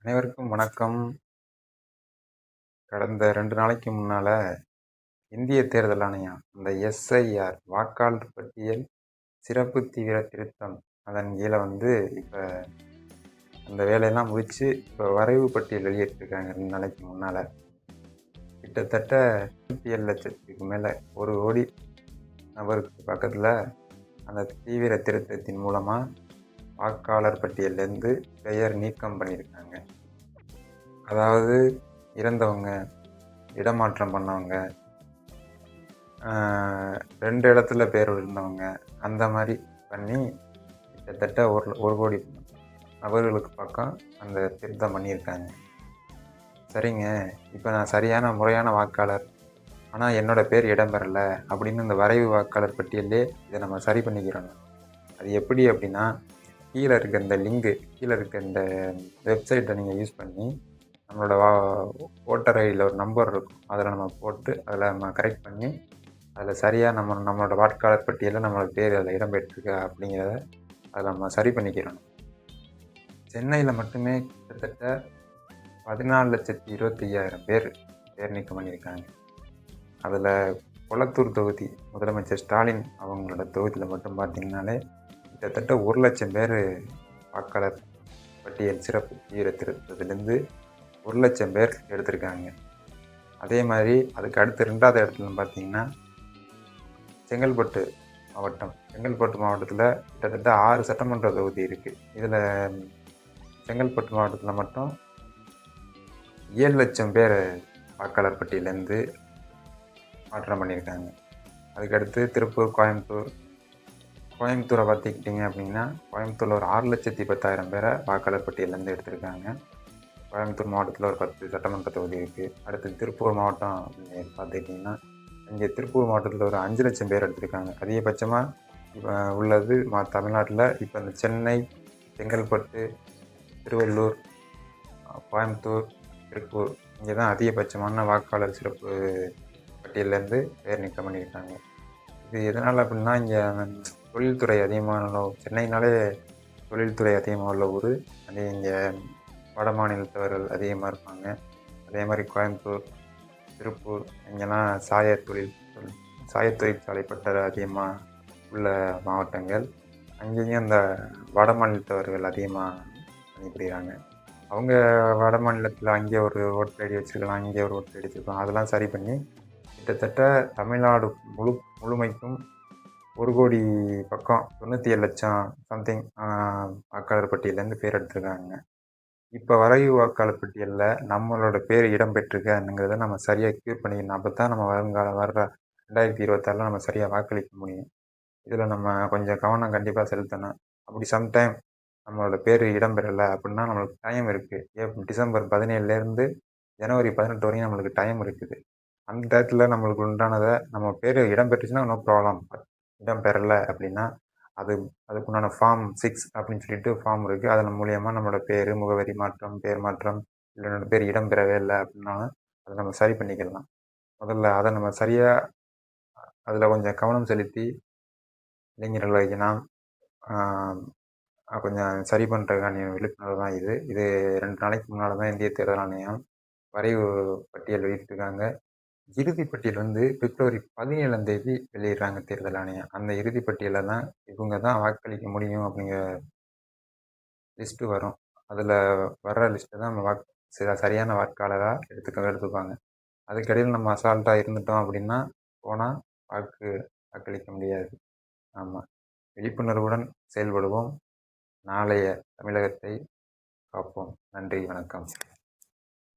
அனைவருக்கும் வணக்கம். கடந்த 2 நாளைக்கு முன்னால இந்திய தேர்தல் ஆணையம் அந்த எஸ்ஐஆர் வாக்காளர் பட்டியல் சிறப்பு தீவிர திருத்தம் அதன் கீழ இப்ப அந்த வேலையெல்லாம் முடிச்சு இப்ப வரைவு பட்டியல் வெளியிட்டிருக்காங்க 2 நாளைக்கு முன்னால. கிட்டத்தட்ட 27,00,000க்கு மேல 1,00,00,000 நபருக்கு பக்கத்துல அந்த தீவிர திருத்தத்தின் மூலமா வாக்காளர் பட்டியலிருந்து பெயர் நீக்கம் பண்ணியிருக்காங்க. அதாவது இறந்தவங்க, இடமாற்றம் பண்ணவங்க, 2 இடத்துல பேர் இருந்தவங்க, அந்த மாதிரி பண்ணி கிட்டத்தட்ட 1,00,00,000 நபர்களுக்கு பக்கம் அந்த திருத்தம் பண்ணியிருக்காங்க. சரிங்க, இப்போ நான் சரியான முறையான வாக்காளர், ஆனால் என்னோட பேர் இடம்பெறல அப்படின்னு இந்த வரைவு வாக்காளர் பட்டியலே இதை நம்ம சரி பண்ணிக்கிறோம். அது எப்படி அப்படின்னா, கீழே இருக்க இந்த லிங்கு, கீழே இருக்க இந்த வெப்சைட்டை நீங்கள் யூஸ் பண்ணி நம்மளோட ஓட்டர் ஐடியில் ஒரு நம்பர் இருக்கும், அதில் நம்ம போட்டு அதில் நம்ம கரெக்ட் பண்ணி அதில் சரியாக நம்மளோட வாக்காளர் பட்டியலில் நம்மளோட பேர் அதில் இடம்பெற்றிருக்கா அப்படிங்கிறத அதில் நம்ம சரி பண்ணிக்கிறோம். சென்னையில் மட்டுமே கிட்டத்தட்ட 14,25,000 பேர் நீக்கம் பண்ணியிருக்காங்க. அதில் கொளத்தூர் தொகுதி முதலமைச்சர் ஸ்டாலின் அவங்களோட தொகுதியில் மட்டும் பார்த்திங்கனாலே கிட்டத்தட்ட 1,00,000 பேர் வாக்காளர் பட்டியல் சிறப்பு தீவிர திருத்தத்திலேருந்து 1,00,000 பேர் எடுத்திருக்காங்க. அதே மாதிரி அதுக்கு அடுத்து 2வது இடத்துல பார்த்திங்கன்னா செங்கல்பட்டு மாவட்டம். செங்கல்பட்டு மாவட்டத்தில் கிட்டத்தட்ட 6 சட்டமன்ற தொகுதி இருக்குது. இதில் செங்கல்பட்டு மாவட்டத்தில் மட்டும் 7,00,000 பேர் வாக்காளர் பட்டியலேருந்து மாற்றம் பண்ணியிருக்காங்க. அதுக்கடுத்து திருப்பூர், கோயம்புத்தூரை பார்த்துக்கிட்டிங்க அப்படின்னா கோயம்புத்தூரில் ஒரு 6,10,000 பேரை வாக்காளர் பட்டியலேருந்து எடுத்திருக்காங்க. கோயம்புத்தூர் மாவட்டத்தில் ஒரு 10 சட்டமன்ற தொகுதி இருக்குது. அடுத்து திருப்பூர் மாவட்டம் அப்படின்னு பார்த்துக்கிட்டிங்கன்னா இங்கே திருப்பூர் மாவட்டத்தில் ஒரு 5,00,000 பேர் எடுத்திருக்காங்க. அதிகபட்சமாக இப்போ உள்ளது தமிழ்நாட்டில் இப்போ இந்த சென்னை, செங்கல்பட்டு, திருவள்ளூர், கோயம்புத்தூர், திருப்பூர் இங்கே தான் அதிகபட்சமான வாக்காளர் சிறப்பு பட்டியலேருந்து பேர் நீக்கம் பண்ணியிருக்காங்க. இது எதனால் அப்படின்னா இங்கே தொழில்துறை அதிகமான சென்னைனாலே தொழில்துறை அதிகமாக உள்ள ஊர். அதே இங்கே வட மாநிலத்தவர்கள் அதிகமாக இருப்பாங்க. அதே மாதிரி கோயம்புத்தூர், திருப்பூர் இங்கெல்லாம் சாயத்தொழிற்சாலை பட்டறை அதிகமாக உள்ள மாவட்டங்கள். அங்கேயும் இந்த வட மாநிலத்தவர்கள் அதிகமாக பணிபுரிகிறாங்க. அவங்க வட மாநிலத்தில் அங்கே ஒரு ஓட்டர் ஐடி வச்சுருக்கலாம், இங்கே ஒரு ஓட்டர் ஐடி வச்சுருக்கலாம். அதெல்லாம் சரி பண்ணி கிட்டத்தட்ட தமிழ்நாடு முழுமைக்கும் 1,00,00,000 பக்கம் 97,00,000 சம்திங் வாக்காளர் பட்டியலேருந்து பேர் எடுத்திருக்காங்க. இப்போ வரைவு வாக்காளர் பட்டியலில் நம்மளோட பேர் இடம்பெற்றிருக்காங்கிறத நம்ம சரியாக க்யூர் பண்ணிக்கணும். அப்போ தான் நம்ம வர்ற 2026 நம்ம சரியாக வாக்களிக்க முடியும். இதில் நம்ம கொஞ்சம் கவனம் கண்டிப்பாக செலுத்தணும். அப்படி சம்டைம் நம்மளோட பேர் இடம்பெறலை அப்படின்னா நம்மளுக்கு டைம் இருக்குது. டிசம்பர் 17லேருந்து ஜனவரி 18 வரையும் நம்மளுக்கு டைம் இருக்குது. அந்த டயத்தில் நம்மளுக்கு உண்டானதை நம்ம பேர் இடம்பெற்றுச்சுன்னா நோ ப்ராப்ளம். இடம்பெறலை அப்படின்னா அதுக்குண்டான ஃபார்ம் 6 அப்படின்னு சொல்லிட்டு ஃபார்ம் இருக்குது. அதன் மூலியமாக நம்மளோட பேர், முகவரி மாற்றம், பேர் மாற்றம், இல்லை என்னோடய பேர் இடம்பெறவே இல்லை அப்படின்னாலும் அதை நம்ம சரி பண்ணிக்கலாம். முதல்ல அதை நம்ம சரியாக அதில் கொஞ்சம் கவனம் செலுத்தி இளைஞர்களுக்கு நாம் கொஞ்சம் சரி பண்ணுறதுக்கான விழிப்புணர்வு தான் இது. 2 நாளைக்கு முன்னால் தான் இந்திய தேர்தல் ஆணையம் வரைவு பட்டியல் வெளியிட்டிருக்காங்க. இறுதி பட்டியல் பிப்ரவரி 17ஆம் தேதி வெளியிடுறாங்க தேர்தல் ஆணையம். அந்த இறுதி பட்டியலில் தான் இவங்க தான் வாக்களிக்க முடியும் அப்படிங்கிற லிஸ்ட்டு வரும். அதில் வர்ற லிஸ்ட்டு தான் நம்ம சரியான வாக்காளராக எடுத்துப்பாங்க. அதுக்கிடையில் நம்ம அசால்ட்டாக இருந்துட்டோம் அப்படின்னா போனால் வாக்களிக்க முடியாது. ஆமாம், விழிப்புணர்வுடன் செயல்படுவோம். நாளைய தமிழகத்தை காப்போம். நன்றி, வணக்கம்.